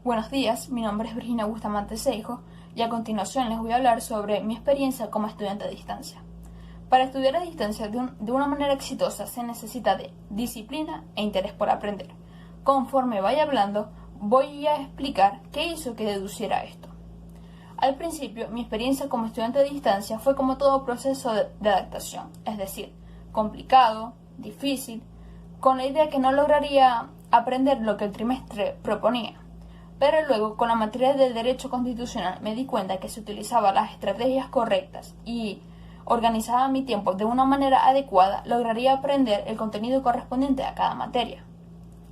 Buenos días, mi nombre es Virginia Bustamante Seijo y a continuación les voy a hablar sobre mi experiencia como estudiante a distancia. Para estudiar a distancia de una manera exitosa se necesita de disciplina e interés por aprender. Conforme vaya hablando, voy a explicar qué hizo que deduciera esto. Al principio, mi experiencia como estudiante a distancia fue como todo proceso de adaptación, es decir, complicado, difícil, con la idea que no lograría aprender lo que el trimestre proponía. Pero luego, con la materia del derecho constitucional, me di cuenta que si utilizaba las estrategias correctas y organizaba mi tiempo de una manera adecuada, lograría aprender el contenido correspondiente a cada materia.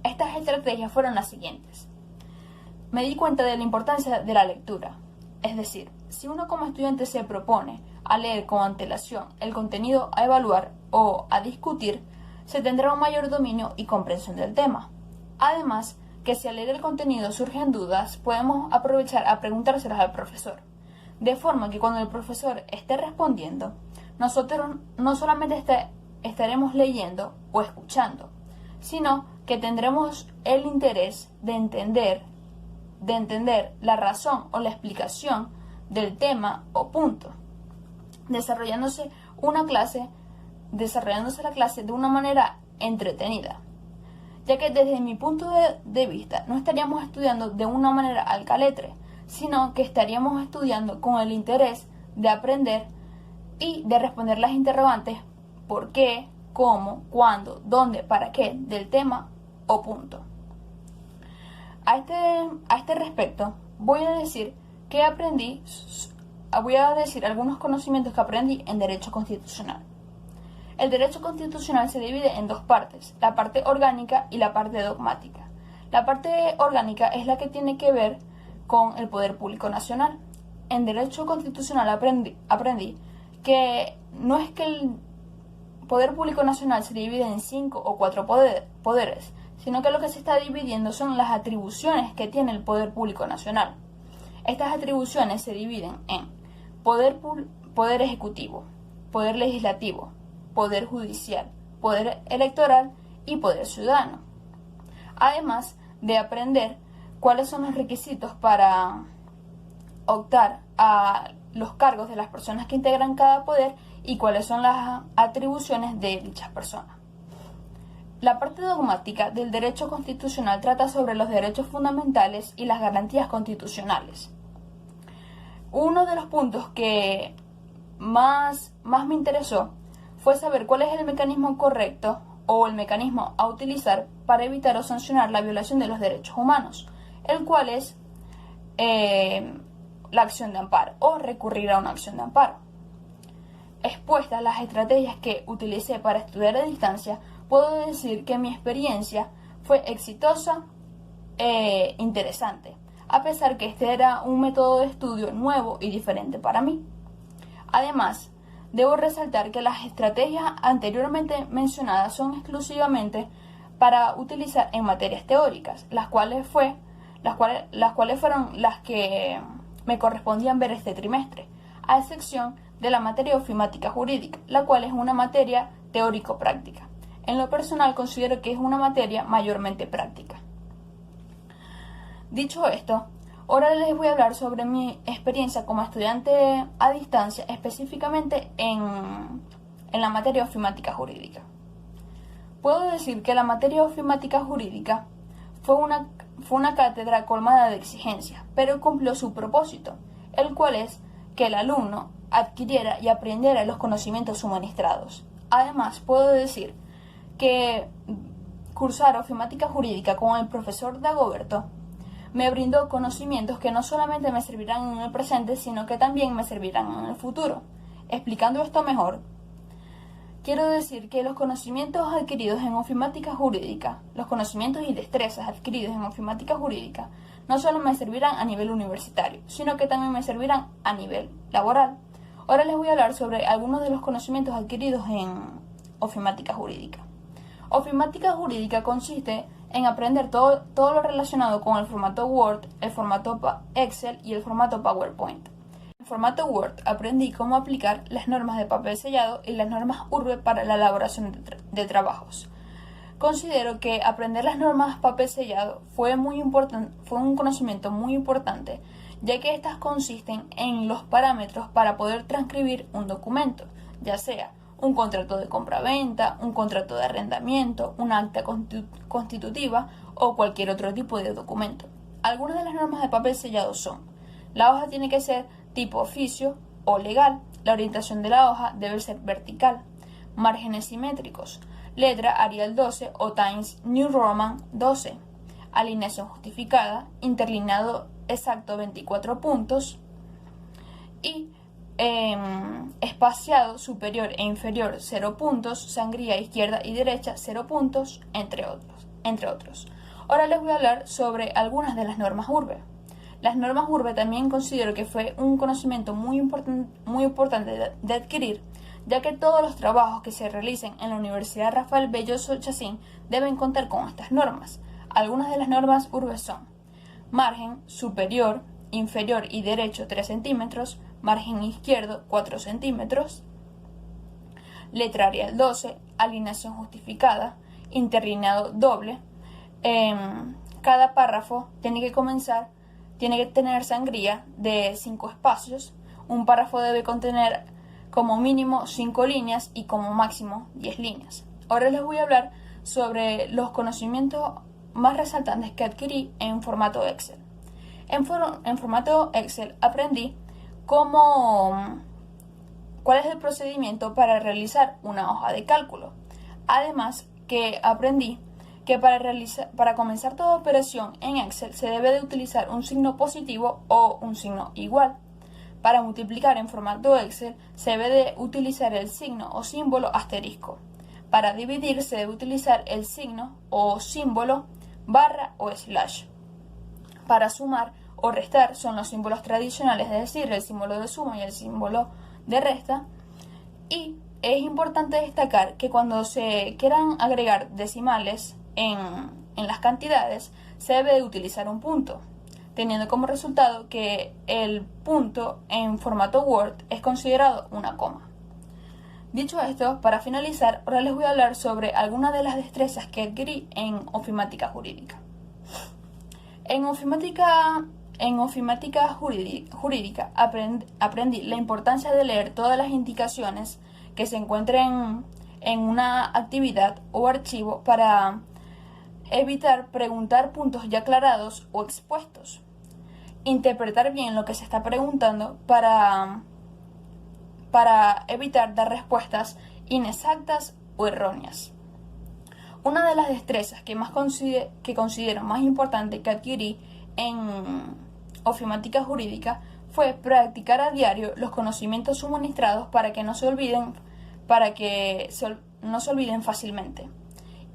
Estas estrategias fueron las siguientes. Me di cuenta de la importancia de la lectura. Es decir, si uno como estudiante se propone a leer con antelación el contenido a evaluar o a discutir, se tendrá un mayor dominio y comprensión del tema. Además, que si al leer el contenido surgen dudas, podemos aprovechar a preguntárselas al profesor, de forma que cuando el profesor esté respondiendo, nosotros no solamente estaremos leyendo o escuchando, sino que tendremos el interés de entender la razón o la explicación del tema o punto, desarrollándose la clase de una manera entretenida, ya que desde mi punto de vista no estaríamos estudiando de una manera al caletre, sino que estaríamos estudiando con el interés de aprender y de responder las interrogantes por qué, cómo, cuándo, dónde, para qué del tema o punto. A este respecto, voy a decir algunos conocimientos que aprendí en Derecho Constitucional. El derecho constitucional se divide en dos partes, la parte orgánica y la parte dogmática. La parte orgánica es la que tiene que ver con el poder público nacional. En derecho constitucional aprendí que no es que el poder público nacional se divide en 5 o 4 poderes, sino que lo que se está dividiendo son las atribuciones que tiene el poder público nacional. Estas atribuciones se dividen en poder ejecutivo, poder legislativo, poder judicial, poder electoral y poder ciudadano. Además de aprender cuáles son los requisitos para optar a los cargos de las personas que integran cada poder y cuáles son las atribuciones de dichas personas. La parte dogmática del derecho constitucional trata sobre los derechos fundamentales y las garantías constitucionales. Uno de los puntos que más me interesó fue saber cuál es el mecanismo correcto o el mecanismo a utilizar para evitar o sancionar la violación de los derechos humanos, el cual es la acción de amparo o recurrir a una acción de amparo. Expuestas las estrategias que utilicé para estudiar a distancia, puedo decir que mi experiencia fue exitosa e interesante, a pesar que este era un método de estudio nuevo y diferente para mí. Además, debo resaltar que las estrategias anteriormente mencionadas son exclusivamente para utilizar en materias teóricas, las cuales fueron las que me correspondían ver este trimestre, a excepción de la materia ofimática jurídica, la cual es una materia teórico-práctica. En lo personal considero que es una materia mayormente práctica. Dicho esto, ahora les voy a hablar sobre mi experiencia como estudiante a distancia, específicamente en la materia ofimática jurídica. Puedo decir que la materia ofimática jurídica fue una cátedra colmada de exigencias, pero cumplió su propósito, el cual es que el alumno adquiriera y aprendiera los conocimientos suministrados. Además, puedo decir que cursar ofimática jurídica con el profesor Dagoberto me brindó conocimientos que no solamente me servirán en el presente, sino que también me servirán en el futuro. Explicando esto mejor, quiero decir que los conocimientos adquiridos en ofimática jurídica, los conocimientos y destrezas adquiridos en ofimática jurídica, no solo me servirán a nivel universitario, sino que también me servirán a nivel laboral. Ahora les voy a hablar sobre algunos de los conocimientos adquiridos en ofimática jurídica. Ofimática jurídica consiste en aprender todo lo relacionado con el formato Word, el formato Excel y el formato PowerPoint. En el formato Word aprendí cómo aplicar las normas de papel sellado y las normas URBE para la elaboración de trabajos. considero que aprender las normas papel sellado fue un conocimiento muy importante, ya que estas consisten en los parámetros para poder transcribir un documento, ya sea un contrato de compra-venta, un contrato de arrendamiento, una acta constitutiva o cualquier otro tipo de documento. Algunas de las normas de papel sellado son: la hoja tiene que ser tipo oficio o legal, la orientación de la hoja debe ser vertical, márgenes simétricos, letra Arial 12 o Times New Roman 12, alineación justificada, interlineado exacto 24 puntos y espaciado superior e inferior 0 puntos, sangría izquierda y derecha 0 puntos, entre otros. Ahora les voy a hablar sobre algunas de las normas URBE. Las normas URBE también considero que fue un conocimiento muy importante de adquirir, ya que todos los trabajos que se realicen en la Universidad Rafael Belloso Chacín deben contar con estas normas. Algunas de las normas URBE son: margen superior, inferior y derecho 3 centímetros, margen izquierdo 4 centímetros, letra Arial 12, alineación justificada, interlineado doble. Cada párrafo tiene que tener sangría de 5 espacios. Un párrafo debe contener como mínimo 5 líneas y como máximo 10 líneas. Ahora les voy a hablar sobre los conocimientos más resaltantes que adquirí en formato Excel. En formato Excel aprendí cuál es el procedimiento para realizar una hoja de cálculo. Además que aprendí que para comenzar toda operación en Excel se debe de utilizar un signo positivo o un signo igual. Para multiplicar en formato Excel se debe de utilizar el signo o símbolo asterisco. Para dividir se debe utilizar el signo o símbolo barra o slash. Para sumar o restar son los símbolos tradicionales, es decir, el símbolo de suma y el símbolo de resta. Y es importante destacar que cuando se quieran agregar decimales en las cantidades, se debe de utilizar un punto, teniendo como resultado que el punto en formato Word es considerado una coma. Dicho esto, para finalizar, ahora les voy a hablar sobre algunas de las destrezas que adquirí en ofimática jurídica. En ofimática jurídica aprendí la importancia de leer todas las indicaciones que se encuentren en una actividad o archivo para evitar preguntar puntos ya aclarados o expuestos. Interpretar bien lo que se está preguntando para evitar dar respuestas inexactas o erróneas. Una de las destrezas que considero más importante que adquirí en ofimática jurídica fue practicar a diario los conocimientos suministrados para que no se olviden fácilmente.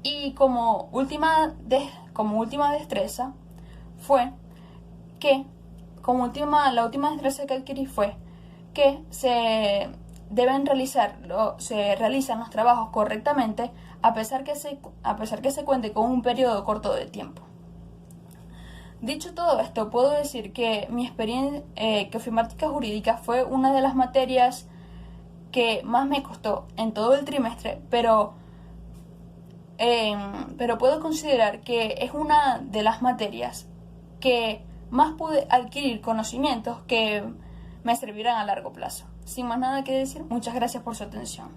Y como última destreza fue que la última destreza que adquirí fue que se realizan los trabajos correctamente a pesar que se cuente con un periodo corto de tiempo. Dicho todo esto, puedo decir que mi experiencia que ofimática jurídica fue una de las materias que más me costó en todo el trimestre, pero puedo considerar que es una de las materias que más pude adquirir conocimientos que me servirán a largo plazo. Sin más nada que decir, muchas gracias por su atención.